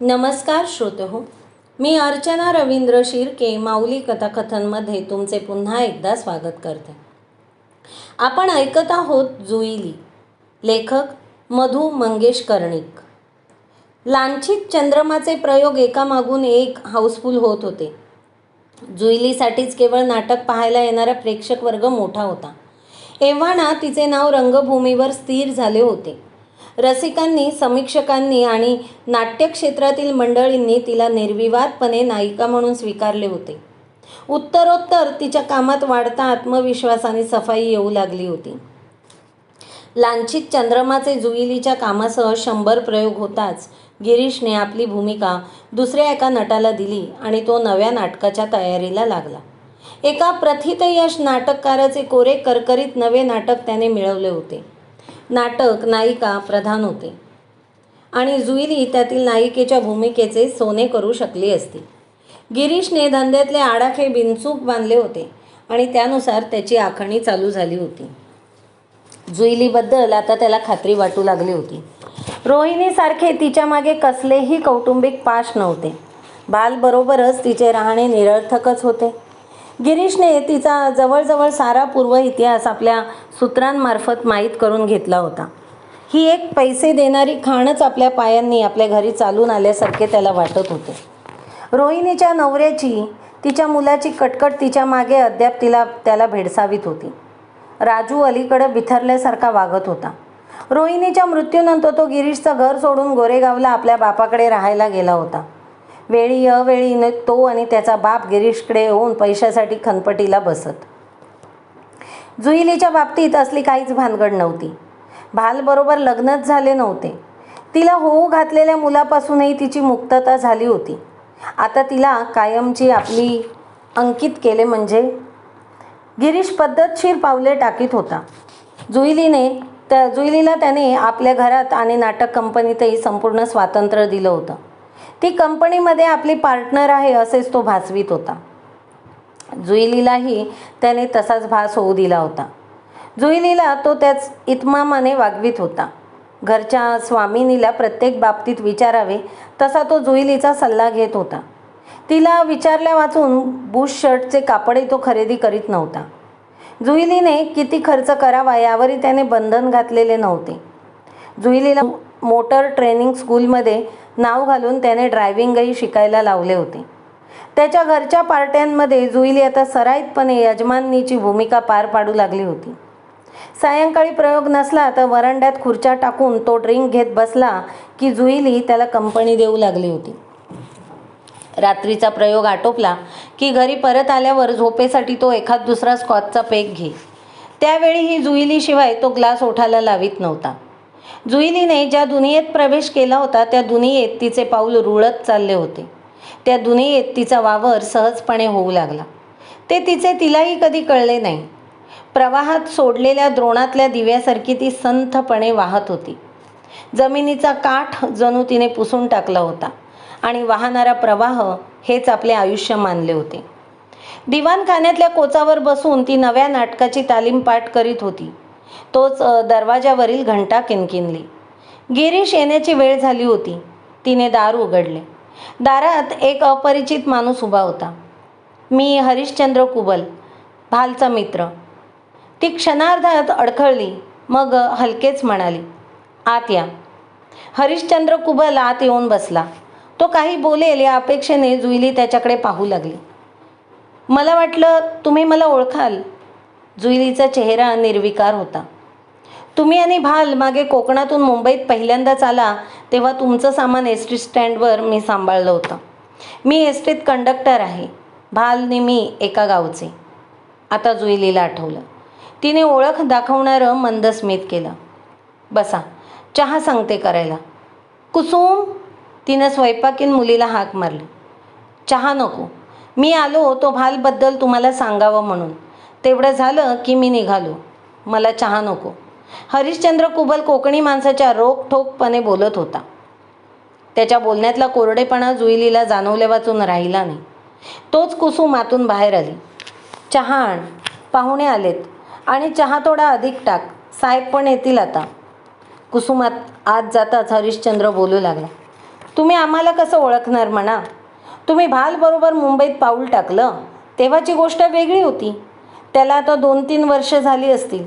नमस्कार श्रोतेहो, मी अर्चना रवींद्र शिर्के माऊली कथाकथनमध्ये तुमचे पुन्हा एकदा स्वागत करते. आपण ऐकत आहोत जुईली. लेखक मधु मंगेश कर्णिक. लांछित चंद्रमाचे प्रयोग एकामागून एक हाऊसफुल होत होते. जुईलीसाठीच केवळ नाटक पाहायला येणारा प्रेक्षक वर्ग मोठा होता. एव्हाना तिचे नाव रंगभूमीवर स्थिर झाले होते. रसिकांनी, समीक्षकांनी आणि नाट्यक्षेत्रातील मंडळींनी तिला निर्विवादपणे नायिका म्हणून स्वीकारले होते. उत्तरोत्तर तिच्या कामात वाढता आत्मविश्वास आणि सफाई येऊ लागली होती. लांछित चंद्रमाचे जुईलीच्या कामासह 100 प्रयोग होताच गिरीशने आपली भूमिका दुसऱ्या एका नटाला दिली आणि तो नव्या नाटकाच्या तयारीला लागला. एका प्रथितयश नाटककाराचे कोरे करकरीत नवे नाटक त्याने मिळवले होते. नाटक नायिका प्रधान होते आणि जुईली त्यातील नायिकेच्या भूमिकेचे सोने करू शकली असती. गिरीशने धंद्यातले आडाखे बिनचूक बांधले होते आणि त्यानुसार त्याची आखणी चालू झाली होती. जुईलीबद्दल आता त्याला खात्री वाटू लागली होती. रोहिणीसारखे तिच्या मागे कसलेही कौटुंबिक पाश नव्हते. भालबरोबरच तिचे राहणे निरर्थकच होते. गिरीशने तिचा जवळजवळ सारा पूर्व इतिहास आपल्या सूत्रांमार्फत माहीत करून घेतला होता. ही एक पैसे देणारी खाणच आपल्या पायांनी आपल्या घरी चालून आल्यासारखे त्याला वाटत होते. रोहिणीच्या नवऱ्याची, तिच्या मुलाची कटकट तिच्या मागे अद्याप त्याला भेडसावीत होती. राजू अलीकडं बिथरल्यासारखा वागत होता. रोहिणीच्या मृत्यूनंतर तो गिरीशचं घर सोडून गोरेगावला आपल्या बापाकडे राहायला गेला होता. वेळी अवेळी तो आणि त्याचा बाप गिरीशकडे येऊन पैशासाठी खनपटीला बसत. जुईलीच्या बाबतीत असली काहीच भानगड नव्हती. भालबरोबर लग्नच झाले नव्हते. तिला होऊ घातलेल्या मुलापासूनही तिची मुक्तता झाली होती. आता तिला कायमची आपली अंकित केले म्हणजे. गिरीश पद्धतशीर पावले टाकीत होता. जुईलीला त्याने आपल्या घरात आणि नाटक कंपनीतही संपूर्ण स्वातंत्र्य दिलं होतं. ती कंपनीमध्ये आपली पार्टनर आहे असेच तो भासवीत होता. जुईलीलाही त्याने तसाच भास होऊ दिला होता. जुईलीला तो त्याच इतमामाने वागवीत होता. घरच्या स्वामिनीला प्रत्येक बाबतीत विचारावे तसा तो जुईलीचा सल्ला घेत होता. तिला विचारल्या वाचून बुश शर्टचे कापडही तो खरेदी करीत नव्हता. जुईलीने किती खर्च करावा यावरही त्याने बंधन घातलेले नव्हते. जुईलीला मोटर ट्रेनिंग स्कूलमध्ये नाव घालून त्याने ड्रायव्हिंगही शिकायला लावले होते. त्याच्या घरच्या पार्ट्यांमध्ये जुईली आता सराईतपणे यजमानीची भूमिका पार पाडू लागली होती. सायंकाळी प्रयोग नसला तर वरांड्यात खुर्च्या टाकून तो ड्रिंक घेत बसला की जुईली त्याला कंपनी देऊ लागली होती. रात्रीचा प्रयोग आटोपला की घरी परत आल्यावर झोपेसाठी तो एखाद दुसरा स्कॉचचा पेक घे. त्यावेळीही जुईलीशिवाय तो ग्लास ओठाला लावित नव्हता. जुईलीने ज्या दुनियेत प्रवेश केला होता त्या दुनियेत तिचे पाऊल रुळत चालले होते. त्या दुनियेत तिचा वावर सहजपणे होऊ लागला. ते तिचे तिलाही कधी कळले नाही. प्रवाहात सोडलेल्या द्रोणातल्या दिव्यासारखी ती संथपणे वाहत होती. जमिनीचा काठ जणू तिने पुसून टाकला होता आणि वाहणारा प्रवाह हेच आपले आयुष्य मानले होते. दिवाणखान्यातल्या कोचावर बसून ती नव्या नाटकाची तालीम पाठ करीत होती. तोच दरवाजावरील घंटा किणकिणली. गिरीश येण्याची वेळ झाली होती. तिने दार उघडले. दारात एक अपरिचित माणूस उभा होता. मी हरिश्चंद्र कुबल, भालचा मित्र. ती क्षणार्धात अडखळली, मग हलकेच म्हणाली, आत या. हरिश्चंद्र कुबल आत येऊन बसला. तो काही बोलेल या अपेक्षेने जुईली त्याच्याकडे पाहू लागली. मला वाटलं तुम्ही मला ओळखाल. जुईलीचा चेहरा निर्विकार होता. तुम्ही आणि भाल मागे कोकणातून मुंबईत पहिल्यांदाच आला तेव्हा तुमचं सामान एस टी स्टँडवर मी सांभाळलं होतं. मी एस टीत कंडक्टर आहे. भालने मी एका गावचे. आता जुईलीला आठवलं. तिने ओळख दाखवणारं मंद स्मित केलं. बसा, चहा सांगते करायला. कुसुम, तिनं स्वयंपाकीन मुलीला हाक मारली. चहा नको, मी आलो तो भालबद्दल तुम्हाला सांगावं म्हणून. तेवढं झालं की मी निघालो. मला चहा नको. हरिश्चंद्र कुबल कोकणी माणसाच्या रोखठोकपणे बोलत होता. त्याच्या बोलण्यातला कोरडेपणा जुईलीला जाणवल्या वाचून राहिला नाही. तोच कुसुम आतून बाहेर आली. चहा आण, पाहुणे आलेत आणि चहा थोडा अधिक टाक, साहेब पण येतील आता. कुसुमात आत जाताच हरिश्चंद्र बोलू लागला. तुम्ही आम्हाला कसं ओळखणार म्हणा. तुम्ही भालबरोबर मुंबईत पाऊल टाकलं तेव्हाची गोष्ट वेगळी होती. त्याला आता 2-3 वर्ष झाली असतील.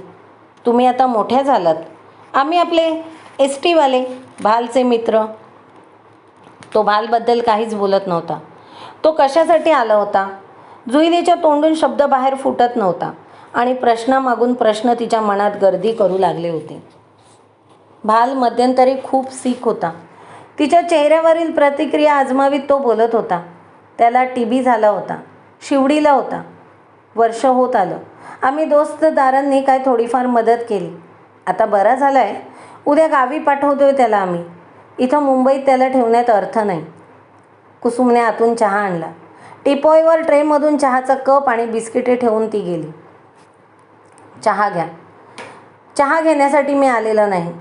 तुम्ही आता मोठ्या झालात. आम्ही आपले एस टीवाले भालचे मित्र. तो भालबद्दल काहीच बोलत नव्हता. तो कशासाठी आला होता? जुईलीच्या तोंडून शब्द बाहेर फुटत नव्हता आणि प्रश्नामागून प्रश्न तिच्या मनात गर्दी करू लागले होते. भाल मध्यंतरी खूप सीख होता. तिच्या चेहऱ्यावरील प्रतिक्रिया आजमावीत तो बोलत होता. त्याला TB झाला होता. शिवडीला होता. वर्ष होत आलं. आम्ही दोस्तदारांनी काय थोडीफार मदत केली. आता बरा झाला आहे. उद्या गावी पाठवतोय त्याला आम्ही. इथं मुंबईत त्याला ठेवण्यात अर्थ नाही. कुसुमने आतून चहा आणला. टिपॉयवर ट्रेमधून चहाचा कप आणि बिस्किटे ठेवून ती गेली. चहा घ्या. चहा घेण्यासाठी मी आलेला नाही.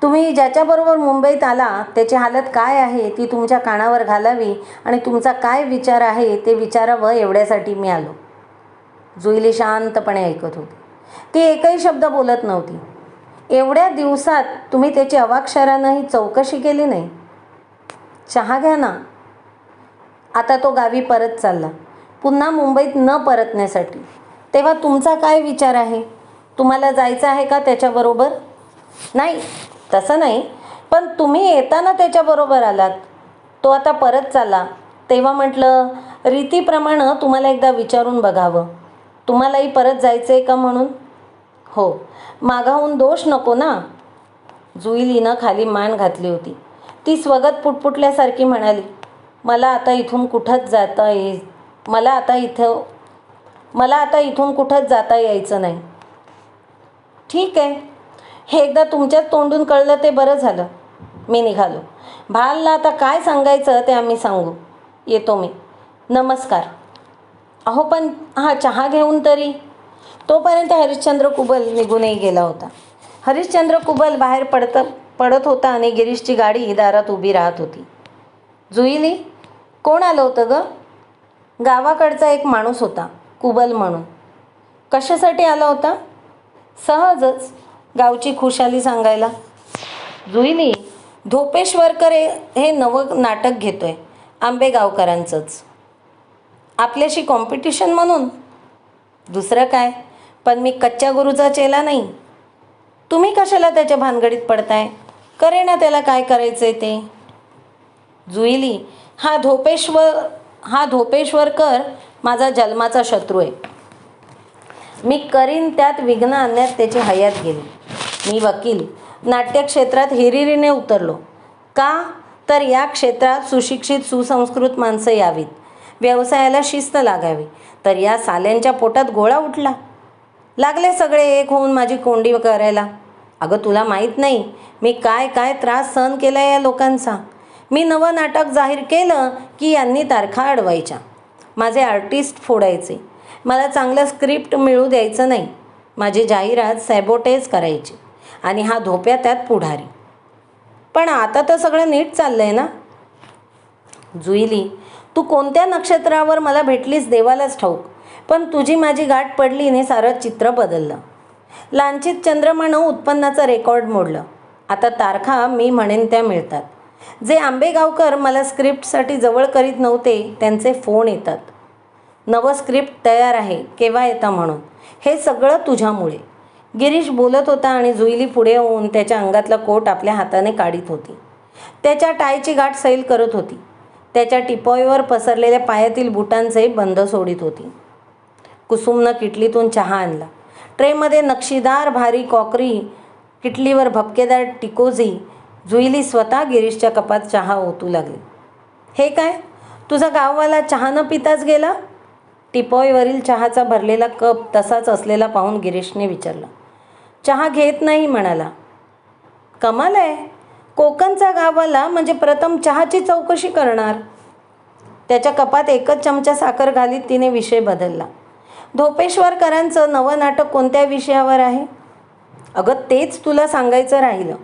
तुम्ही ज्याच्याबरोबर मुंबईत आला त्याची हालत काय आहे ती तुमच्या कानावर घालावी आणि तुमचा काय विचार आहे ते विचारावं एवढ्यासाठी मी आलो. जुईली शांतपणे ऐकत होती. ती एकही शब्द बोलत नव्हती. एवढ्या दिवसात तुम्ही त्याची अवाक्षरानंही चौकशी केली नाही. चहा घ्या ना. आता तो गावी परत चालला, पुन्हा मुंबईत न परतण्यासाठी. तेव्हा तुमचा काय विचार आहे? तुम्हाला जायचं आहे का त्याच्याबरोबर? नाही, तसं नाही. पण तुम्ही येताना त्याच्याबरोबर आलात. तो आता परत चालला तेव्हा म्हटलं रीतीप्रमाणे तुम्हाला एकदा विचारून बघावं. तुम्हालाही परत जायचं आहे का म्हणून. हो, मागाहून दोष नको ना. जुईलीनं खाली मान घातली होती. ती स्वगत पुटपुटल्यासारखी म्हणाली, मला आता इथून कुठंच जाता यायचं नाही. ठीक आहे. हे एकदा तुमच्याच तोंडून कळलं ते बरं झालं. मी निघालो. भालला आता काय सांगायचं ते आम्ही सांगू. येतो मी. नमस्कार. अहो पण हा चहा घेऊन तरी. तोपर्यंत हरिश्चंद्र कुबल निघूनही गेला होता. हरिश्चंद्र कुबल बाहेर पडत होता आणि गिरीशची गाडी दारात उभी राहत होती. जुईली, कोण आलं होतं ग? गावाकडचा एक माणूस होता, कुबल म्हणून. कशासाठी आला होता? सहजच गावची खुशाली सांगायला. जुईली, धोपेश्वरकर हे नवं नाटक घेतोय, आंबेगावकरांचंच. आपल्याशी कॉम्पिटिशन म्हणून? दुसरं काय, पण मी कच्च्या गुरूचा चेला नाही. तुम्ही कशाला त्याच्या भानगडीत पडताय? करे ना त्याला काय करायचंय ते. जुईली, हा धोपेश्वरकर माझा जन्माचा शत्रू आहे. मी करीन त्यात विघ्न आणण्यात त्याची हयात गेली. मी वकील, नाट्यक्षेत्रात हिरिरीने उतरलो. का तर या क्षेत्रात सुशिक्षित सुसंस्कृत माणसं यावीत, व्यवसायाला शिस्त लागावी. तर या साल्यांच्या पोटात गोळा उठला. लागले सगळे एक होऊन माझी कोंडी करायला. अगं तुला माहीत नाही मी काय काय त्रास सहन केला या लोकांचा. मी नवं नाटक जाहीर केलं की यांनी तारखा अडवायच्या, माझे आर्टिस्ट फोडायचे, मला चांगलं स्क्रिप्ट मिळू द्यायचं नाही, माझी जाहिरात सॅबोटेज करायची आणि हा धोप्या त्यात पुढारी. पण आता तर सगळं नीट चाललंय ना. जुईली, तू कोणत्या नक्षत्रावर मला भेटलीस देवालाच ठाऊक, पण तुझी माझी गाठ पडली ने सारं चित्र बदललं. लांछित चंद्रमानं उत्पन्नाचं रेकॉर्ड मोडलं. आता तारखा मी म्हणेन त्या मिळतात. जे आंबेगावकर मला स्क्रिप्टसाठी जवळ करीत नव्हते त्यांचे फोन येतात. नवं स्क्रिप्ट तयार आहे, केव्हा येता म्हणून. हे सगळं तुझ्यामुळे. गिरीश बोलत होता आणि जुईली पुढे येऊन त्याच्या अंगातला कोट आपल्या हाताने काढीत होती. त्याच्या टायची गाठ सैल करत होती. त्याच्या टिपॉयवर पसरलेल्या पायातील बुटांचे बंद सोडित होती. कुसुमनं किटलीतून चहा आणला. ट्रेमध्ये नक्षीदार भारी कॉकरी, किटलीवर भपकेदार टिकोजी. जुईली स्वतः गिरीशच्या कपात चहा ओतू लागली. हे काय, तुझा गाववाला चहा न पिताच गेला? टिपॉयवरील चहाचा भरलेला कप तसाच असलेला पाहून गिरीशने विचारलं. चहा घेत नाही म्हणाला. कमाल आहे. कोकणचा गाववाला म्हणजे प्रथम चहाची चौकशी करणार. त्याच्या कपात एकच चमचा साखर घालीत तिने विषय बदलला. धोपेश्वरकरांचं नवं नाटक कोणत्या विषयावर आहे? अगं तेच तुला सांगायचं राहिलं.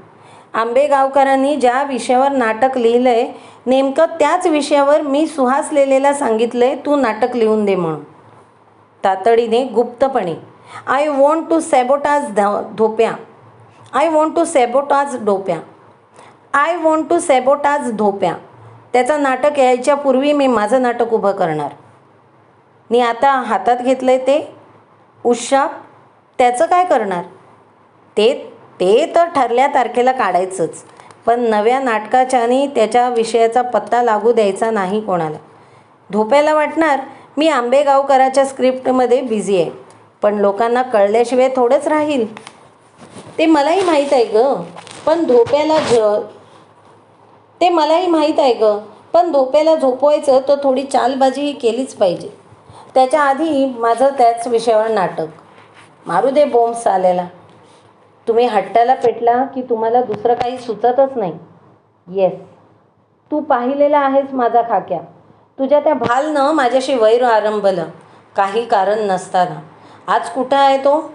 आंबेगावकरांनी ज्या विषयावर नाटक लिहिलंय नेमकं त्याच विषयावर मी सुहास लेलेला सांगितलंय तू नाटक लिहून दे म्हणून. तातडीने गुप्तपणे. I want to sabotage Dhopya. त्याचं नाटक यायच्या पूर्वी मी माझं नाटक उभं करणार. मी आता हातात घेतलंय ते उशाप, त्याचं काय करणार? ते ते तर ठरल्या तारखेला काढायचंच, पण नव्या नाटकाच्या आणि त्याच्या विषयाचा पत्ता लागू द्यायचा नाही कोणाला. धोप्याला वाटणार मी आंबेगावकराच्या स्क्रिप्टमध्ये बिझी आहे, पण लोकांना कळल्याशिवाय थोडंच राहील. ते मलाही माहीत आहे ग, पण धोप्याला झोपवायचं तर थोडी चालबाजीही केलीच पाहिजे. त्याच्या आधी माझं त्याच विषयावर नाटक. मारू दे बोंब साल्याला. तुम्ही हट्टाला पेटला की तुम्हाला दुसरं काही सुचतच नाही. येस, तू पाहिलेला आहेस माझा खाक्या. तुझ्या त्या भालनं माझ्याशी वैर आरंभलं काही कारण नसताना. आज कुठं आहे तो?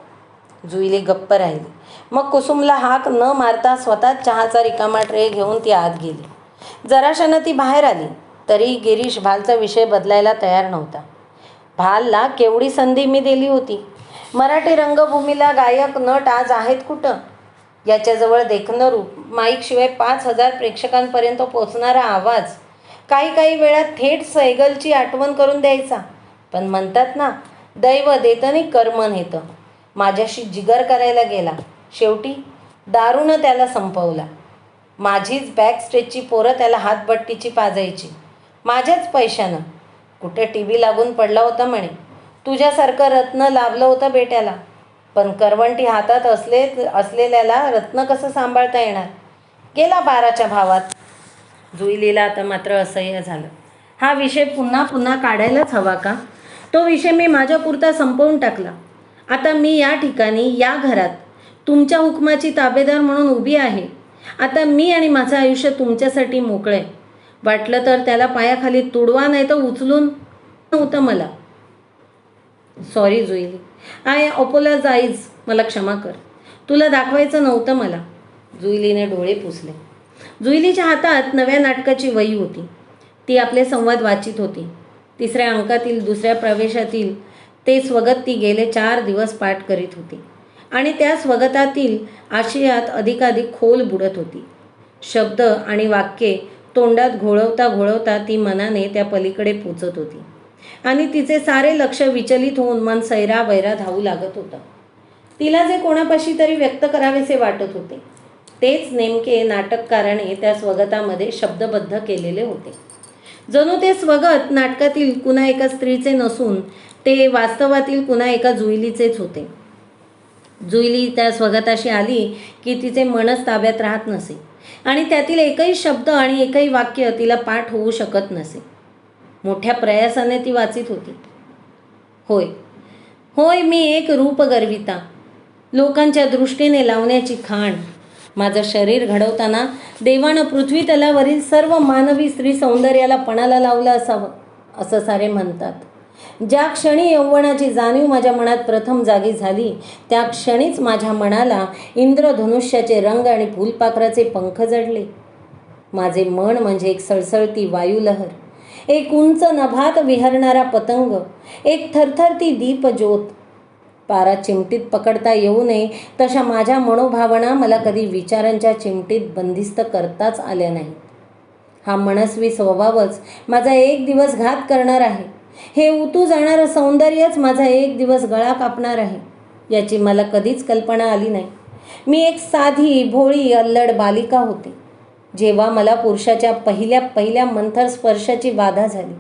जुईली गप्प राहिली. मग कुसुमला हाक न मारता स्वतःच चहाचा रिकामा ट्रे घेऊन ती आत गेली. जराशानं ती बाहेर आली तरी गिरीश भालचा विषय बदलायला तयार नव्हता. भालला केवढी संधी मी दिली होती. मराठी रंगभूमीला गायक नट आज आहेत कुठं? याच्याजवळ देखणं रूप, माईकशिवाय 5,000 प्रेक्षकांपर्यंत पोचणारा आवाज, काही वेळा थेट सैगलची आठवण करून द्यायचा. पण म्हणतात ना, दैव देतं आणि कर्म नेतं. माझ्याशी जिगर करायला गेला, शेवटी दारूनं त्याला संपवला. माझीच बॅक स्टेजची पोरं त्याला हातबट्टीची पाजायची, माझ्याच पैशानं. कुठे टीव्ही लागून पडला होता म्हणे. तुझ्यासारखं रत्न लाभलं होतं बेट्याला, पण करवंटी हातात असलेल्याला रत्न कसं सांभाळता येणार? गेला 12च्या भावात. जुईलीला आता मात्र असह्य झालं. हा विषय पुन्हा पुन्हा काढायलाच हवा का? तो विषय मी माझ्यापुरता संपवून टाकला. आता मी या ठिकाणी, या घरात तुमच्या हुकमाची ताबेदार म्हणून उभी आहे. आता मी आणि माझं आयुष्य तुमच्यासाठी मोकळे. वाटलं तर त्याला पायाखाली तुडवा, नाही तर उचलून नव्हतं मला. Sorry Juili, I apologise. मला क्षमा कर. तुला दाखवायचं नव्हतं मला. जुईलीने डोळे पुसले. जुईलीच्या हातात नव्या नाटकाची वही होती. ती आपले संवाद वाचित होती. 3ऱ्या अंकातील 2ऱ्या प्रवेशातील ते स्वगत ती गेले 4 दिवस पाठ करीत होती आणि त्या स्वगतातील आशयात अधिकाधिक खोल बुडत होती. शब्द आणि वाक्ये तोंडात घोळवता ती मनाने त्या पलीकडे पोचत होती आणि तिचे सारे लक्ष विचलित होऊन मन सैरावैरा धावू लागत होतं. तिला जे कोणापाशी तरी व्यक्त करावेसे वाटत होते, तेच नेमके नाटककाराने त्या स्वगतामध्ये शब्दबद्ध केलेले होते. जणू ते स्वगत नाटकातील कुणा एका स्त्रीचे नसून ते वास्तवातील कुणा एका जुईलीचेच होते. जुईली त्या स्वगताशी आली की तिचे मनच ताब्यात राहत नसे आणि त्यातील एकही शब्द आणि एकही वाक्य तिला पाठ होऊ शकत नसे. मोठ्या प्रयासाने ती वाचित होती. होय, मी एक रूपगर्विता, लोकांच्या दृष्टीने लावण्याची खाण. माझं शरीर घडवताना देवानं पृथ्वी तलावरील सर्व मानवी स्त्री सौंदर्याला पणाला लावलं असावं, असं सारे म्हणतात. ज्या क्षणी यौवनाची जाणीव माझ्या मनात प्रथम जागी झाली, त्या क्षणीच माझ्या मनाला इंद्रधनुष्याचे रंग आणि फुलपाखराचे पंख जडले. माझे मन म्हणजे एक सळसळती वायुलहर, एक उंच नभात विहरणारा पतंग, एक थरथरती दीपज्योत. पारा चिमटीत पकडता येऊ नये तशा माझ्या मनोभावना मला कधी विचारांच्या चिमटीत बंदिस्त करताच आल्या नाहीत. हा मनस्वी स्वभावच माझा एक दिवस घात करणार आहे. हे उतू जाणारं सौंदर्यच माझा एक दिवस गळा कापणार आहे, याची मला कधीच कल्पना आली नाही. मी एक साधी भोळी अल्लड बालिका होते, जेव्हा मला पुरुषाच्या पहिल्या मंथर स्पर्शाची बाधा झाली.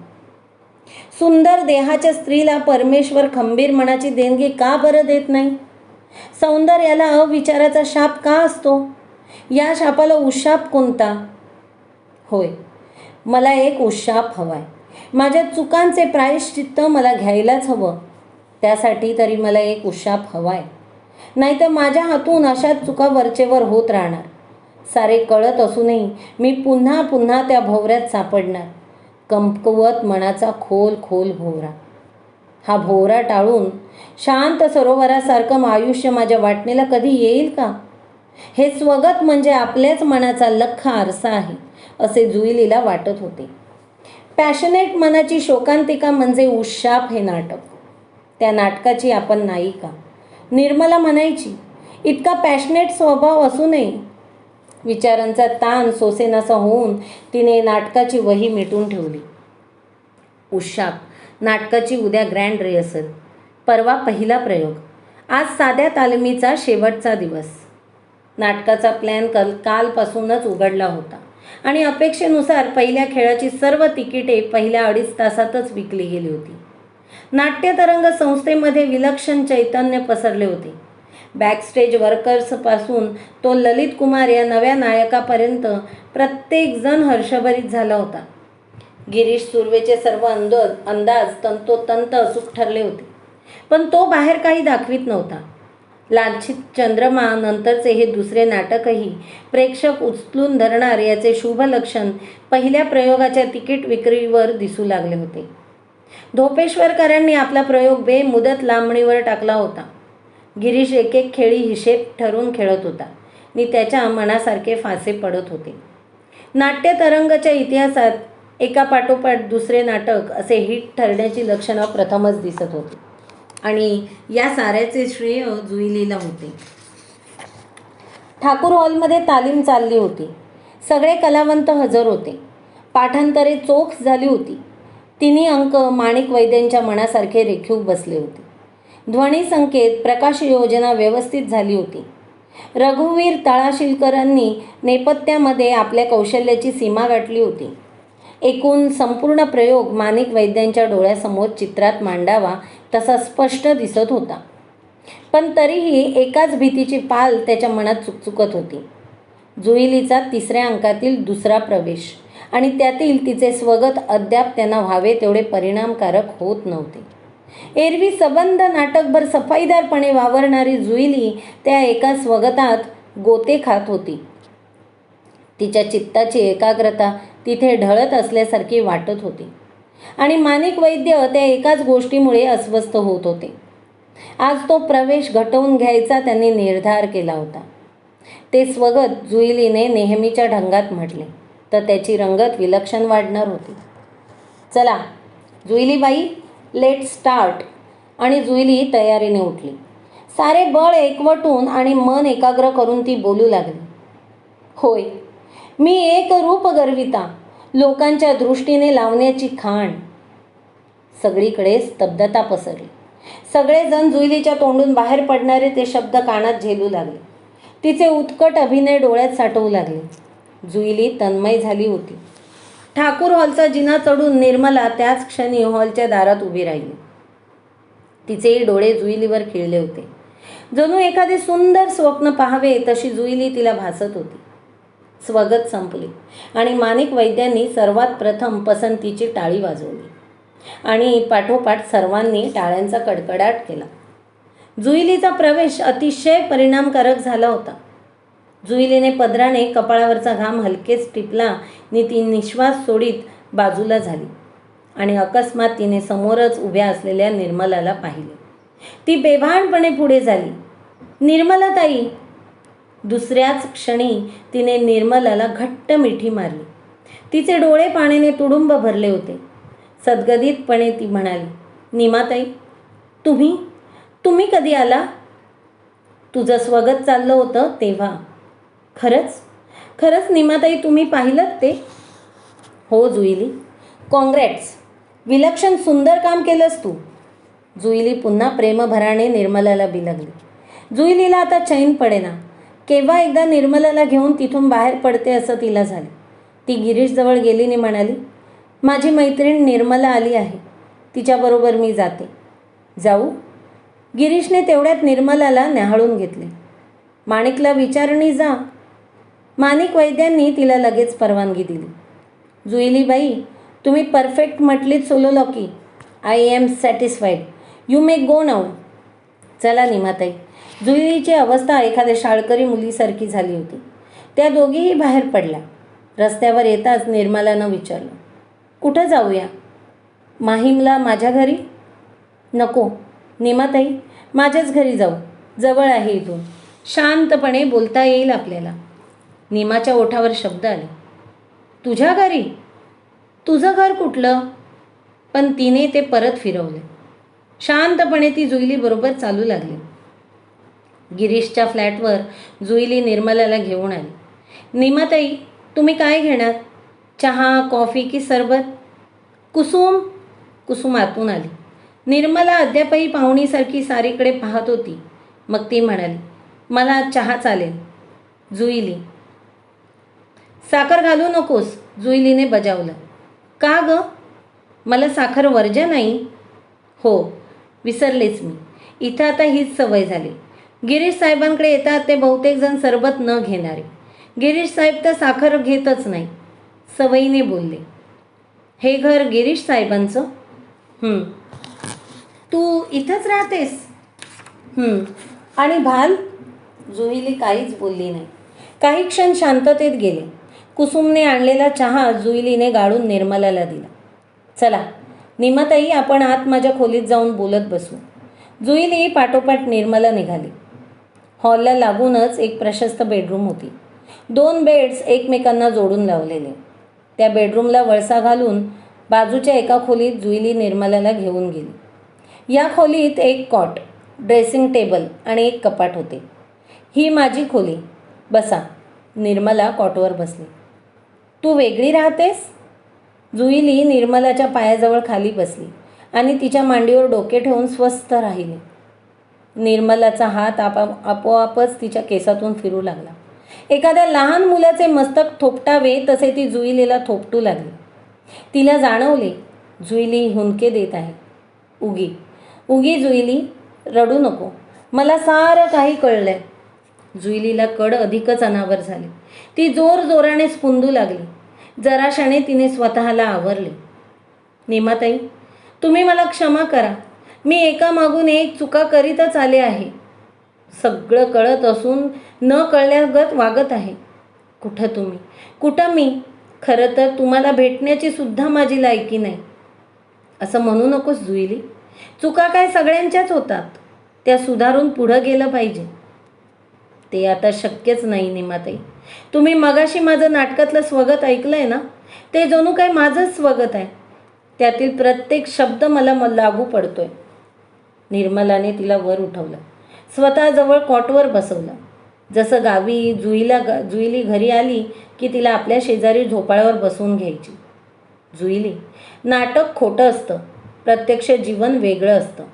सुंदर देहाच्या स्त्रीला परमेश्वर खंबीर मनाची देणगी का बरं देत नाही? सौंदर्याला अविचाराचा शाप का असतो? या शापाला उशाप कोणता? होय, मला एक उशाप हवाय. माझ्या चुकांचे प्रायश्चित्त मला घ्यायलाच हवं. त्यासाठी तरी मला एक उशाप हवाय, नाहीतर माझ्या हातून अशाच चुका वरचेवर होत राहणार. सारे कळत असूनही मी पुन्हा पुन्हा त्या भोवऱ्यात सापडणार. कमकुवत मनाचा खोल भोवरा. हा भोवरा टाळून शांत सरोवरासारखं आयुष्य माझ्या वाटणीला कधी येईल का? हे स्वगत म्हणजे आपल्याच मनाचा लख्ख आरसा आहे, असे जुईलीला वाटत होते. पॅशनेट मनाची शोकांतिका म्हणजे उशाप हे नाटक. त्या नाटकाची आपण नायिका निर्मला म्हणायची, इतका पॅशनेट स्वभाव असूनही विचारांचा ताण सोसेनासा होऊन तिने नाटकाची वही मिटून ठेवली. उशाक, नाटकाची उद्या ग्रँड रिहर्सल, परवा पहिला प्रयोग, आज साध्या तालमीचा शेवटचा दिवस. नाटकाचा प्लॅन कालपासूनच उघडला होता आणि अपेक्षेनुसार पहिल्या खेळाची सर्व तिकिटे पहिल्या 2.5 तासातच विकली गेली होती. नाट्यतरंग संस्थेमध्ये विलक्षण चैतन्य पसरले होते. बॅकस्टेज वर्कर्सपासून तो ललित कुमार या नव्या नायकापर्यंत प्रत्येकजण हर्षभरित झाला होता. गिरीश सुर्वेचे सर्व अंदाज तंतोतंत अचूक ठरले होते, पण तो बाहेर काही दाखवित नव्हता. लांछित चंद्रमा नंतरचे हे दुसरे नाटकही प्रेक्षक उचलून धरणार याचे शुभ लक्षण पहिल्या प्रयोगाच्या तिकीट विक्रीवर दिसू लागले होते. धोपेश्वरकरांनी आपला प्रयोग बेमुदत लांबणीवर टाकला होता. गिरीश एक एक खेळी हिशेब ठरवून खेळत होता आणि त्याच्या मनासारखे फासे पडत होते. नाट्यतरंगच्या इतिहासात एकापाठोपाठ दुसरे नाटक असे हिट ठरण्याची लक्षणं प्रथमच दिसत होती आणि या साऱ्याचे श्रेय जुईलीला होते. ठाकूर हॉलमध्ये तालीम चालली होती. सगळे कलावंत हजर होते. पाठांतरे चोख झाली होती. तिन्ही अंक माणिक वैद्यांच्या मनासारखे रेखीव बसले होते. ध्वनी संकेत, प्रकाश योजना व्यवस्थित झाली होती. रघुवीर तळाशीलकरांनी नेपथ्यामध्ये आपल्या कौशल्याची सीमा गाठली होती. एकूण संपूर्ण प्रयोग माणिक वैद्यांच्या डोळ्यासमोर चित्रात मांडावा तसा स्पष्ट दिसत होता. पण तरीही एकाच भीतीची पाल त्याच्या मनात चुकचुकत होती. जुईलीचा 3ऱ्या अंकातील दुसरा प्रवेश आणि त्यातील तिचे स्वगत अद्याप त्यांना व्हावे तेवढे परिणामकारक होत नव्हते. एरवी सबंध नाटकभर सफाईदारपणे वावरणारी जुईली त्या एका स्वगतात गोते खात होती. तिच्या चित्ताची एकाग्रता तिथे ढळत असल्यासारखी वाटत होती आणि माणिक वैद्य त्या एकाच गोष्टीमुळे अस्वस्थ होत होते. आज तो प्रवेश घटवून घ्यायचा त्यांनी निर्धार केला होता. ते स्वगत जुईलीने नेहमीच्या ढंगात म्हटले तर त्याची रंगत विलक्षण वाढणार होती. चला जुईलीबाई, लेट स्टार्ट. आणि जुईली तयारीने उठली. सारे बळ एकवटून आणि मन एकाग्र करून ती बोलू लागली. होय, मी एक रूप गर्विता, लोकांच्या दृष्टीने लावण्याची खाण. सगळीकडे स्तब्धता पसरली. सगळेजण जुईलीच्या तोंडून बाहेर पडणारे ते शब्द कानात झेलू लागले. तिचे उत्कट अभिनय डोळ्यात साठवू लागले. जुईली तन्मय झाली होती. ठाकूर हॉलचा जिना चढून निर्मला त्याच क्षणी हॉलच्या दारात उभी राहिली. तिचेही डोळे जुईलीवर खिळले होते. जणू एखादे सुंदर स्वप्न पाहावे तशी जुईली तिला भासत होती. स्वगत संपली आणि माणिक वैद्यांनी सर्वात प्रथम पसंतीची टाळी वाजवली आणि पाठोपाठ सर्वांनी टाळ्यांचा कडकडाट केला. जुईलीचा प्रवेश अतिशय परिणामकारक झाला होता. जुईलीने पदराने कपाळावरचा घाम हलकेच टिपला आणि ती निश्वास सोडीत बाजूला झाली आणि अकस्मात तिने समोरच उभ्या असलेल्या निर्मलाला पाहिले. ती बेभानपणे पुढे झाली. निर्मलाताई. दुसऱ्याच क्षणी तिने निर्मलाला घट्ट मिठी मारली. तिचे डोळे पाण्याने तुडुंब भरले होते. सद्गदितपणे ती म्हणाली, निमाताई, तुम्ही कधी आला? तुझं स्वगत चाललं होतं तेव्हा. खरंच निमाताई, तुम्ही पाहिलं ते? हो जुईली, कॉंग्रॅट्स, विलक्षण सुंदर काम केलंस तू. जुईली पुन्हा प्रेमभराने निर्मलाला बिलगली. जुईलीला आता चैन पडेना. केव्हा एकदा निर्मलाला घेऊन तिथून बाहेर पडते असं तिला झाले. ती गिरीशजवळ गेली आणि म्हणाली, माझी मैत्रीण निर्मला आली आहे, तिच्याबरोबर मी जाते. जाऊ? गिरीशने तेवढ्यात निर्मलाला न्याहाळून घेतले. माणिकला विचारणी जा. माणिक वैद्यांनी तिला लगेच परवानगी दिली. जुईलीबाई, तुम्ही परफेक्ट म्हटलीत soliloquy. I am satisfied. You may go now. चला निमाताई. जुईलीची अवस्था एखाद्या शाळकरी मुलीसारखी झाली होती. त्या दोघीही बाहेर पडल्या. रस्त्यावर येताच निर्मलानं विचारलं, कुठं जाऊया? माहीमला, माझ्या घरी? नको निमाताई, माझ्याच घरी जाऊ. जवळ आहे इथून. शांतपणे बोलता येईल आपल्याला. निमाच्या ओठावर शब्द आले. तुझ्या घरी? तुझं घर कुठलं? पण तिने ते परत फिरवले. शांतपणे ती जुईलीबरोबर चालू लागली. गिरीशच्या फ्लॅटवर जुईली निर्मलाला घेऊन आली. निमाताई, तुम्ही काय घेणार? चहा, कॉफी की सरबत? कुसुम कुसुम आतून आली. निर्मला अद्यापही पाहुणीसारखी सारीकडे पाहत होती. मग ती म्हणाली, मला चहा चालेल. जुईली, साखर घालू नकोस, जुईलीने बजावलं. का ग? मला साखर वर्ज्य नाही. हो, विसरलेच मी. इथं आता हीच सवय झाली. गिरीश साहेबांकडे येतात ते बहुतेक जण सरबत न घेणारे. गिरीश साहेब तर साखर घेतच नाही. सवयीने बोलले. हे घर गिरीश साहेबांचं? तू इथंच राहतेस? आणि भाल? जुईली काहीच बोलली नाही. काही क्षण शांततेत गेले. कुसुमने आणलेला चहा जुईलीने गाळून निर्मलाला दिला. चला निमाताई, आपण आत माझ्या खोलीत जाऊन बोलत बसू. जुईली पाठोपाठ निर्मला निघाली. हॉलला लागूनच एक प्रशस्त बेडरूम होती. 2 बेड्स एकमेकांना जोडून लावलेले. त्या बेडरूमला वळसा घालून बाजूच्या एका खोलीत जुईली निर्मलाला घेऊन गेली. या खोलीत एक कॉट, ड्रेसिंग टेबल आणि एक कपाट होते. ही माझी खोली, बसा. निर्मला कॉटवर बसली. तू वेगळी राहतेस? जुईली निर्मलाच्या पायाजवळ खाली बसली आणि तिच्या मांडीवर डोके ठेवून स्वस्थ राहिली. निर्मलाचा हात आपोआपच तिच्या केसातून फिरू लागला. एखाद्या लहान मुलाचे मस्तक थोपटावे तसे ती जुईलीला थोपटू लागली. तिला जाणवले, जुईली हुंदके देत आहे. उगी उगी जुईली, रडू नको. मला सारं काही कळलंय. जुईलीला कड अधिकच अनावर झाली. ती जोरजोराने स्फुंदू लागली. जराशाने तिने स्वतःला आवरले. निमाताई, तुम्ही मला क्षमा करा. मी एकामागून एक चुका करीतच आले आहे. सगळं कळत असून न कळल्यागत वागत आहे. कुठं तुम्ही, कुठं मी? खरं तर तुम्हाला भेटण्याची सुद्धा माझी लायकी नाही. असं म्हणू नकोस जुईली. चुका काय सगळ्यांच्याच होतात. त्या सुधारून पुढं गेलं पाहिजे. ते आता शक्यच नाही निमाताई. तुम्ही मगाशी माझं नाटकातलं स्वगत ऐकलंय ना? ते जणू काय माझंच स्वगत आहे. त्यातील प्रत्येक शब्द मला लागू पडतोय. निर्मलाने तिला वर उठवलं. स्वतःजवळ कॉटवर बसवलं. जसं गावी जुईली घरी आली की तिला आपल्या शेजारी झोपाळ्यावर बसवून घ्यायची. जुईली, नाटक खोटं असतं. प्रत्यक्ष जीवन वेगळं असतं.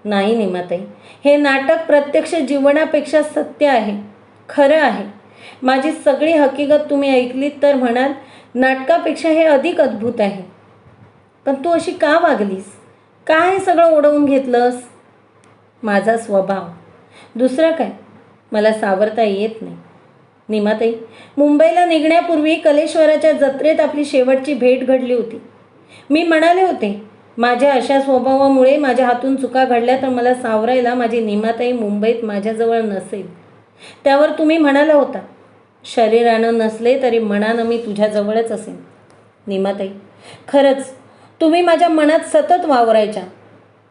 नाही निमाताई, हे नाटक प्रत्यक्ष जीवनापेक्षा सत्य आहे, खरं आहे. माझी सगळी हकीकत तुम्ही ऐकलीत तर म्हणाल नाटकापेक्षा हे अधिक अद्भुत आहे. पण तू अशी का वागलीस? का हे सगळं ओढवून घेतलंस? माझा स्वभाव, दुसरं काय. मला सावरता येत नाही. निमाताई, मुंबईला निघण्यापूर्वी कलेश्वराच्या जत्रेत आपली शेवटची भेट घडली होती. मी म्हणाले होते, माझ्या अशा स्वभावामुळे माझ्या हातून चुका घडल्या तर मला सावरायला माझी निमाताई मुंबईत माझ्याजवळ नसेल. त्यावर तुम्ही म्हणाला होता, शरीरानं नसले तरी मनानं मी तुझ्याजवळच असेन. निमाताई, खरंच तुम्ही माझ्या मनात सतत वावरायच्या,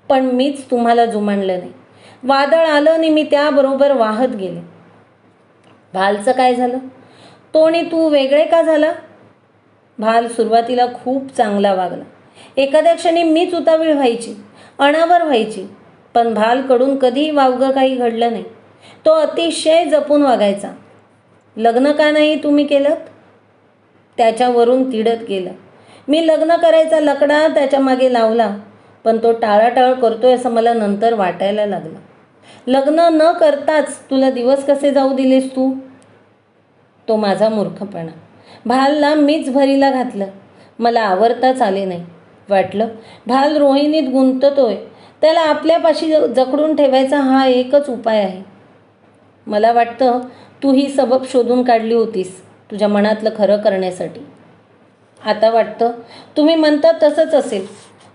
पण मीच तुम्हाला जुमानलं नाही. वादळ आलं आणि मी त्याबरोबर वाहत गेले. भालचं काय झालं? तो आणि तू वेगळे का झाला? भाल सुरुवातीला खूप चांगला वागला. एखाद्या क्षणी मीच उतावीळ व्हायची, अनावर व्हायची. पण भालकडून कधीही वावगं काही घडलं नाही. तो अतिशय जपून वागायचा. लग्न का नाही तुम्ही केलं? त्याच्यावरून तिडत गेलं. मी लग्न करायचा लकडा त्याच्या मागे लावला, पण तो टाळाटाळ करतोय असं मला नंतर वाटायला लागलं. लग्न न करताच तुला दिवस कसे जाऊ दिलेस तू? तो माझा मूर्खपणा. भालला मीच भरीला घातलं. मला आवरताच आले नाही. वाटलं भाल रोहिणीत गुंततोय, त्याला आपल्यापाशी जकडून ठेवायचा हा एकच उपाय आहे. मला वाटतं तू ही सबब शोधून काढली होतीस तुझ्या मनातलं खरं करण्यासाठी. आता वाटतं तुम्ही म्हणतात तसंच असेल.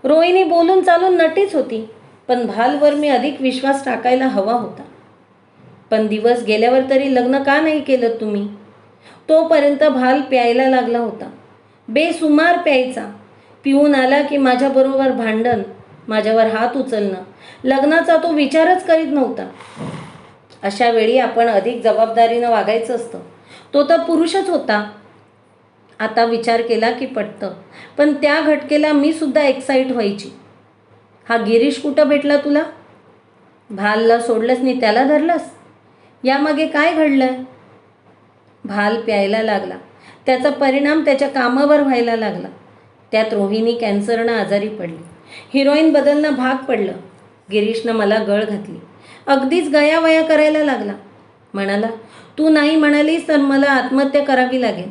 रोहिणी बोलून चालून नटीच होती, पण भालवर मी अधिक विश्वास टाकायला हवा होता. पण दिवस गेल्यावर तरी लग्न का नाही केलं तुम्ही? तोपर्यंत भाल प्यायला लागला होता. बेसुमार प्यायचा. पिऊन आला की माझ्याबरोबर भांडण, माझ्यावर हात उचलणं, लग्नाचा तो विचारच करीत नव्हता. अशा वेळी आपण अधिक जबाबदारीनं वागायचं असतं. तो तर पुरुषच होता. आता विचार केला की पटतं, पण त्या घटकेला मी सुद्धा एक्साईट व्हायची. हा गिरीश कुठं भेटला तुला? भालला सोडलंस नि त्याला धरलंस? यामागे काय घडलंय? भाल प्यायला लागला. त्याचा परिणाम त्याच्या कामावर व्हायला लागला. त्यात रोहिणी कॅन्सरनं आजारी पडली. हिरोईन बदलणं भाग पडलं. गिरीशनं मला गळ घातली. अगदीच गयावया करायला लागला. म्हणाला, तू नाही म्हणालीस तर मला आत्महत्या करावी लागेल.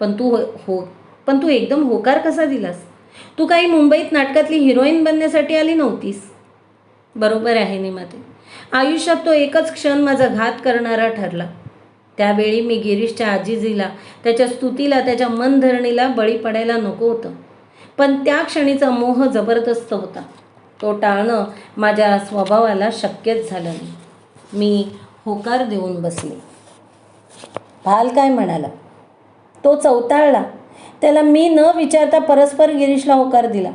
पण तू एकदम होकार कसा दिलास? तू काही मुंबईत नाटकातली हिरोईन बनण्यासाठी आली नव्हतीस. बरोबर आहे निमाते. आयुष्यात तो एकच क्षण माझा घात करणारा ठरला. त्यावेळी मी गिरीशच्या आजिजीला, त्याच्या स्तुतीला, त्याच्या मनधरणीला बळी पडायला नको होतं. पण त्या क्षणीचा मोह जबरदस्त होता. तो टाळणं माझ्या स्वभावाला शक्यच झालं नाही. मी होकार देऊन बसले. भाल काय म्हणाला? तो चवताळला. त्याला मी न विचारता परस्पर गिरीशला होकार दिला.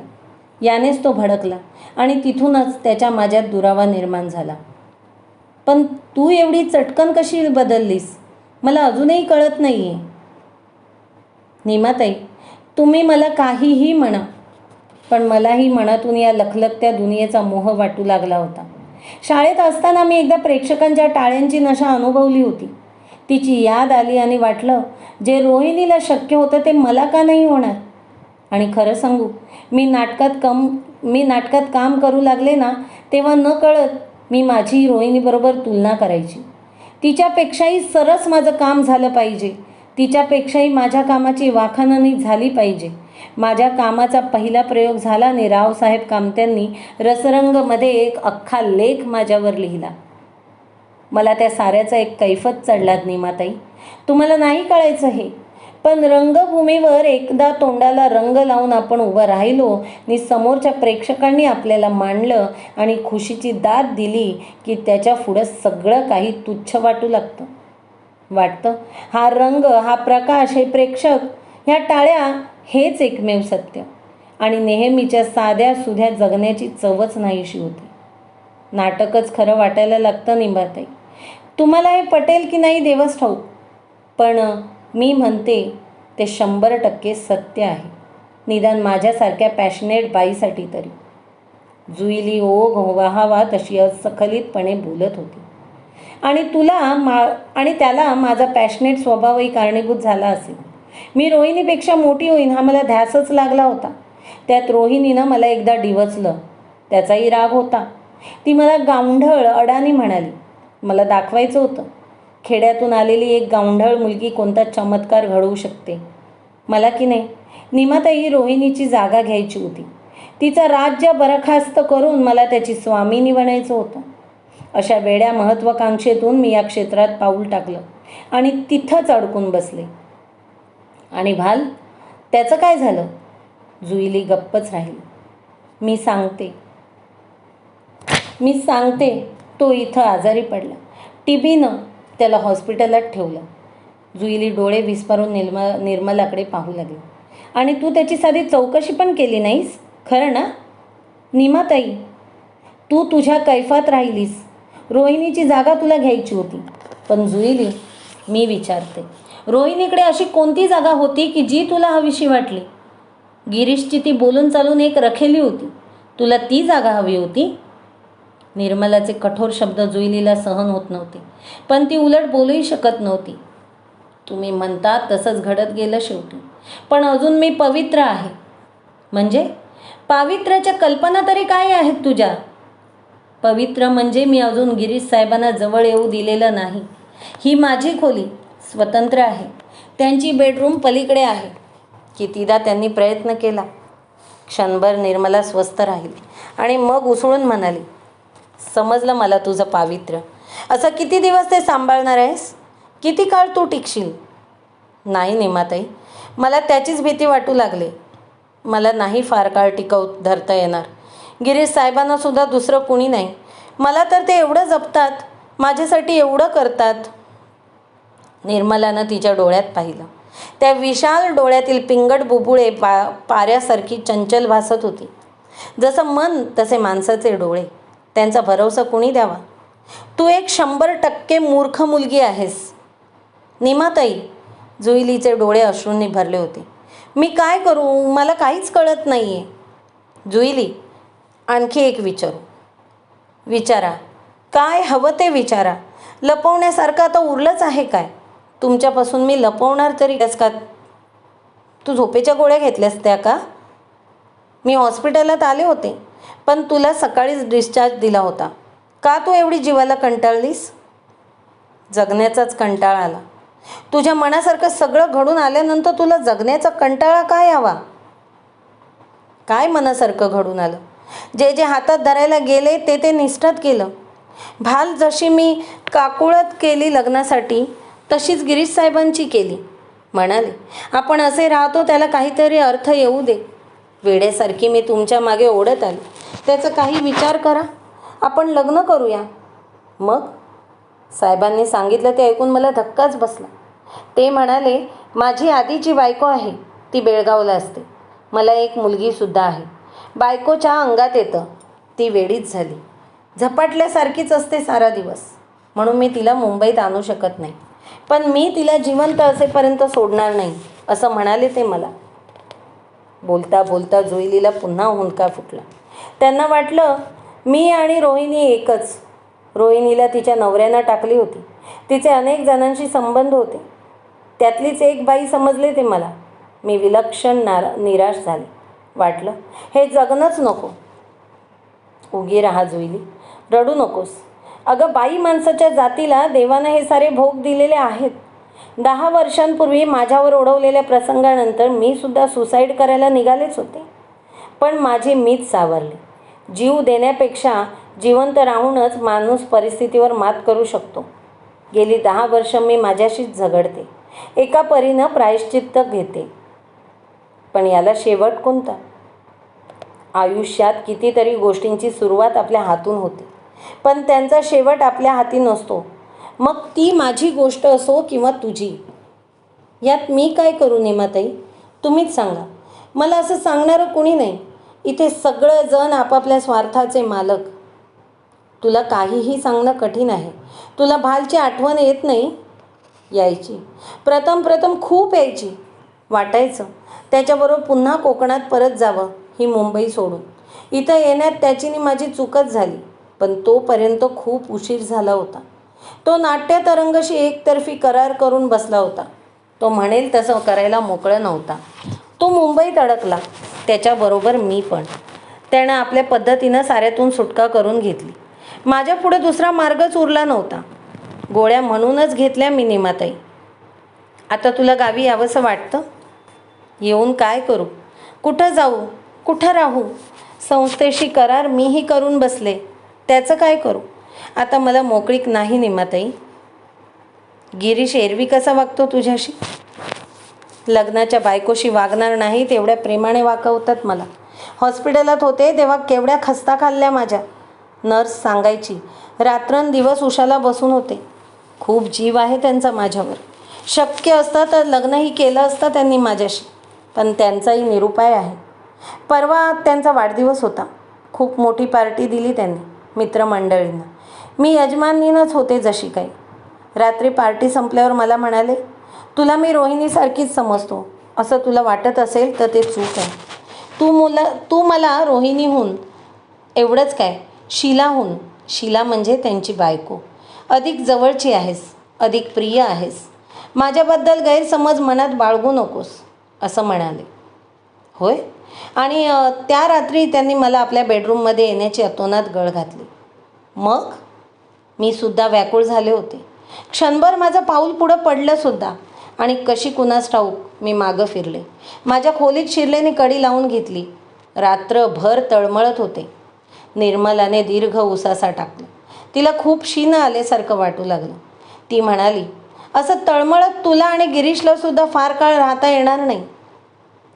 यानेच तो भडकला आणि तिथूनच त्याच्या माझ्यात दुरावा निर्माण झाला. पण तू एवढी चटकन कशी बदललीस? मला अजूनही कळत नाही आहे. निमाताई, तुम्ही मला काहीही म्हणा, पण मलाही मनातून या लखलखत्या दुनियेचा मोह वाटू लागला होता. शाळेत असताना मी एकदा प्रेक्षकांच्या टाळ्यांची नशा अनुभवली होती. तिची याद आली आणि वाटलं, जे रोहिणीला शक्य होतं ते मला का नाही होणार? आणि खरं सांगू, मी नाटकात काम करू लागले ना, तेव्हा न कळत मी माझी रोहिणीबरोबर तुलना करायची. तिच्यापेक्षाही सरस माझं काम झालं पाहिजे. तिच्यापेक्षाही माझ्या कामाची वाखाणणी झाली पाहिजे. माझ्या कामाचा पहिला प्रयोग झाला आणि रावसाहेब कामत्यांनी रसरंगमध्ये एक अख्खा लेख माझ्यावर लिहिला. मला त्या साऱ्याचा एक कैफत चढला निमाताई. तुम्हाला नाही कळायचं हे, पण रंगभूमीवर एकदा तोंडाला रंग लावून आपण उभं राहिलो आणि समोरच्या प्रेक्षकांनी आपल्याला मांडलं आणि खुशीची दाद दिली की त्याच्या पुढं सगळं काही तुच्छ वाटू वाटतं. हा रंग, हा प्रकाश, हे प्रेक्षक, ह्या टाळ्या, हेच एकमेव सत्य. आणि नेहमीच्या साध्या सुध्या जगण्याची चवच नाहीशी होती. नाटकच खरं वाटायला लागतं निंबाताई. तुम्हाला हे पटेल की नाही देवच ठाऊक, पण मी म्हणते ते 100% सत्य आहे. निदान माझ्यासारख्या पॅशनेट बाईसाठी तरी. जुईली ओघ वाहावा तशी असखलितपणे बोलत होती. आणि त्याला माझा पॅशनेट स्वभावही कारणीभूत झाला असेल. मी रोहिणीपेक्षा मोठी होईन हा मला ध्यासच लागला होता. त्यात रोहिणीनं मला एकदा डिवचलं. त्याचाही राग होता. ती मला गावंढळ, अडाणी म्हणाली. मला दाखवायचं होतं, खेड्यातून आलेली एक गावंढळ मुलगी कोणता चमत्कार घडवू शकते. मला की नाही, निमाताई रोहिणीची जागा घ्यायची होती. तिचं राज्य बरखास्त करून मला त्याची स्वामिनी बनायचं होतं. अशा वेड्या महत्त्वाकांक्षेतून मी या क्षेत्रात पाऊल टाकलं आणि तिथंच अडकून बसले. आणि भाल, त्याचं काय झालं? जुईली गप्पच राहिली. मी सांगते, तो इथं आजारी पडला. टीबीनं त्याला हॉस्पिटलात ठेवलं. जुईली डोळे विस्पारून निर्मलाकडे पाहू लागली. आणि तू त्याची साधी चौकशी पण केली नाहीस, खरं ना? निमाताई, तू तुझ्या कैफात राहिलीस. रोहिणीची जागा तुला घ्यायची होती. पण जुईली, मी विचारते, रोहिणीकडे अशी कोणती जागा होती की जी तुला हवीशी वाटली? गिरीशची ती बोलून चालून एक रखेली होती. तुला ती जागा हवी होती? निर्मलाचे कठोर शब्द जुईलीला सहन होत नव्हते, पण ती उलट बोलूही शकत नव्हती. तुम्ही म्हणता तसंच घडत गेलं शेवटी. पण अजून मी पवित्र आहे. म्हणजे पावित्र्याच्या कल्पना तरी काय आहेत तुझ्या? पवित्र म्हणजे मी अजून गिरीश साहेबांना जवळ येऊ दिलेलं नाही. ही माझी खोली स्वतंत्र आहे. त्यांची बेडरूम पलीकडे आहे. कितीदा त्यांनी प्रयत्न केला. क्षणभर निर्मला स्वस्थ राहिली आणि मग उसळून म्हणाली, समजलं मला तुझं पावित्र्य. असं किती दिवस ते सांभाळणार आहेस? किती काळ तू टिकशील? नाही निमाताई, मला त्याचीच भीती वाटू लागली. मला नाही फार काळ धरता येणार. गिरीश साहेबांना सुद्धा दुसरं कुणी नाही. मला तर ते एवढं जपतात, माझ्यासाठी एवढं करतात. निर्मलानं तिच्या डोळ्यात पाहिलं. त्या विशाल डोळ्यातील पिंगट बुबुळे पाऱ्यासारखी चंचल भासत होती. जसं मन तसे माणसाचे डोळे. त्यांचा भरवसा कुणी द्यावा? तू एक 100% मूर्ख मुलगी आहेस. निमाताई, जुईलीचे डोळे अश्रूंनी भरले होते. मी काय करू? मला काहीच कळत नाही आहे. जुईली, आणखी एक विचारा. काय हवं ते विचारा. लपवण्यासारखं आता उरलंच आहे काय? तुमच्यापासून मी लपवणार तरी कस का? तू झोपेच्या गोळ्या घेतल्यास त्या का? मी हॉस्पिटलात आले होते, पण तुला सकाळीच डिस्चार्ज दिला होता. का तू एवढी जीवाला कंटाळलीस? जगण्याचाच कंटाळा आला. तुझ्या मनासारखं सगळं घडून आल्यानंतर तुला जगण्याचा कंटाळा काय यावा? काय मनासारखं घडून आलं? जे जे हातात धरायला गेले ते ते निष्ठत केलं. भाल जशी मी काकुळत केली लग्नासाठी, तशीच गिरीश साहेबांची केली. म्हणाले, आपण असे राहतो त्याला काहीतरी अर्थ येऊ दे. वेड्यासारखी मी तुमच्या मागे ओढत आली. त्याचा काही विचार करा. आपण लग्न करूया. मग साहेबांनी सांगितलं ते ऐकून मला धक्काच बसला. ते म्हणाले, माझी आधीची बायको आहे, ती बेळगावला असते. मला एक मुलगीसुद्धा आहे. बायकोच्या अंगात येतं. ती वेडीच झाली. झपाटल्यासारखीच असते सारा दिवस. म्हणून मी तिला मुंबईत आणू शकत नाही. पण मी तिला जिवंत असेपर्यंत सोडणार नाही, असं म्हणाले ते मला. बोलता बोलता जुईलीला पुन्हा हुंदका फुटला. त्यांना वाटलं मी आणि रोहिणी एकच. रोहिणीला तिच्या नवऱ्यानं टाकली होती. तिचे अनेक जणांशी संबंध होते. त्यातलीच एक बाई समजले ते मला. मी विलक्षण निराश झाले. वाटलं हे जगणंच नको. उगी राहा जुईली, रडू नकोस. अगं, बाई माणसाच्या जातीला देवानं हे सारे भोग दिलेले आहेत. 10 वर्षांपूर्वी माझ्यावर ओढवलेल्या प्रसंगानंतर मी सुद्धा सुसाईड करायला निघालेच होते. पण माझी मीच सावरली. जीव देण्यापेक्षा जिवंत राहूनच माणूस परिस्थितीवर मात करू शकतो. गेली 10 वर्ष मी माझ्याशीच झगडते. एका परीनं प्रायश्चित्त घेते. पण याला शेवट कोणता? आयुष्यात कितीतरी गोष्टींची सुरुवात आपल्या हातून होते, पण त्यांचा शेवट आपल्या हाती नसतो. मग ती माझी गोष्ट असो किंवा तुझी. यात मी काय करू नेमाताई? तुम्हीच सांगा. मला असं सांगणारं कुणी नाही. इथे सगळेजण आपापल्या स्वार्थाचे मालक. तुला काहीही सांगणं कठीण आहे. तुला भालची आठवण येत नाही? यायची. प्रथम खूप यायची. वाटायचं त्याच्याबरोबर पुन्हा कोकणात परत जावं, ही मुंबई सोडून. इथं येण्यात त्याची आणि माझी चूकच झाली. पण तोपर्यंत खूप उशीर झाला होता. तो नाट्यतरंगाशी एकतर्फी करार करून बसला होता. तो म्हणेल तसं करायला मोकळा नव्हता. तो मुंबईत अडकला. त्याच्याबरोबर मी पण. त्यानं आपल्या पद्धतीनं साऱ्यातून सुटका करून घेतली. माझ्या पुढे दुसरा मार्गच उरला नव्हता. गोळ्या म्हणूनच घेतल्या मी नेमाताई. आता तुला गावी यावंसं वाटतं? येऊन काय करू? कुठं जाऊ? कुठं राहू? संस्थेशी करार मीही करून बसले. त्याचं काय करू? आता मला मोकळीक नाही नेमाताई. गिरीश एरवी कसा वागतो तुझ्याशी? लग्नाच्या बायकोशी वागणार नाही तेवढ्या प्रेमाने वाकवतात मला. हॉस्पिटलात होते तेव्हा केवढ्या खस्ता खाल्ल्या माझ्या. नर्स सांगायची, रात्रंदिवस उशाला बसून होते. खूप जीव आहे त्यांचा माझ्यावर. शक्य असतं तर लग्नही केलं असतं त्यांनी माझ्याशी. पण त्यांचाही निरुपाय आहे. परवा त्यांचा वाढदिवस होता. खूप मोठी पार्टी दिली त्यांनी मित्रमंडळींना. मी यजमानीनंच होते जशी काही. रात्री पार्टी संपल्यावर मला म्हणाले, तुला मी रोहिणीसारखीच समजतो. असं तुला वाटत असेल तर ते चूक आहे. तू मला रोहिणीहून, एवढंच काय, शीलाहून, शीला म्हणजे त्यांची बायको, अधिक जवळची आहेस, अधिक प्रिय आहेस. माझ्याबद्दल गैरसमज मनात बाळगू नकोस, असं म्हणाले. होय. आणि त्या रात्री त्यांनी मला आपल्या बेडरूममध्ये येण्याची अतोनात गळ घातली. मग मी सुद्धा व्याकुळ झाले होते. क्षणभर माझं पाऊल पुढं पडलंसुद्धा. आणि कशी कुणास ठाऊक मी मागं फिरले. माझ्या खोलीत शिरलेने कडी लावून घेतली. रात्रभर तळमळत होते. निर्मलाने दीर्घ उसासा टाकला. तिला खूप शीनं आल्यासारखं वाटू लागलं. ती म्हणाली, असं तळमळत तुला आणि गिरीशला सुद्धा फार काळ राहता येणार नाही.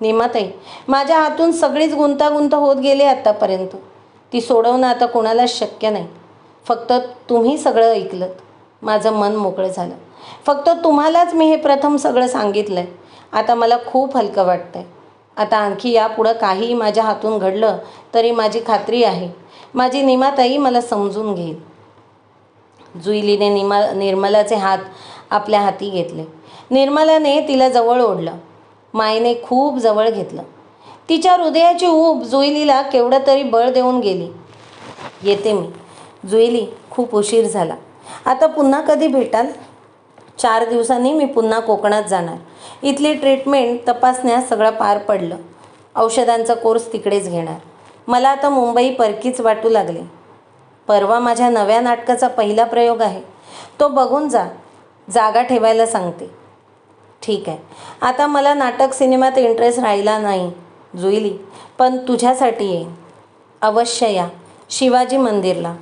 नेमाताई, माझ्या हातून सगळीच गुंतागुंत होत गेली आत्तापर्यंत. ती सोडवणं आता कोणालाच शक्य नाही. फक्त तुम्ही सगळं ऐकलंत. माझं मन मोकळं झालं. फक्त तुम्हालाच मी हे प्रथम सगळं सांगितलं आहे. आता मला खूप हलकं वाटतं आहे. आता आणखी यापुढं काहीही माझ्या हातून घडलं तरी माझी खात्री आहे, माझी नेमाताई मला समजून घेईल. जुईलीने निर्मलाचे हात आपल्या हाती घेतले. निर्मलाने तिला जवळ ओढलं. मायेने खूप जवळ घेतलं. तिच्या हृदयाची ऊब जुईलीला केवढं तरी बळ देऊन गेली. येते मी. जुईली, खूप उशीर झाला. आता पुन्हा कधी भेटाल? 4 दिवसांनी मी पुन्हा कोकणात जाणार. इथली ट्रीटमेंट तपासण्या सगळं पार पडलं. औषधांचा कोर्स तिकडेच घेणार. मला आता मुंबई परकीच वाटू लागले. परवा माझ्या नव्या नाटकाचा पहिला प्रयोग आहे. तो बघून जा. जागा ठेवायला सांगते. ठीक आहे. आता मला नाटक सिनेमात इंटरेस्ट राहिला नाही जुईली, पण तुझ्यासाठी येईन. अवश्य या. शिवाजी मंदिरला.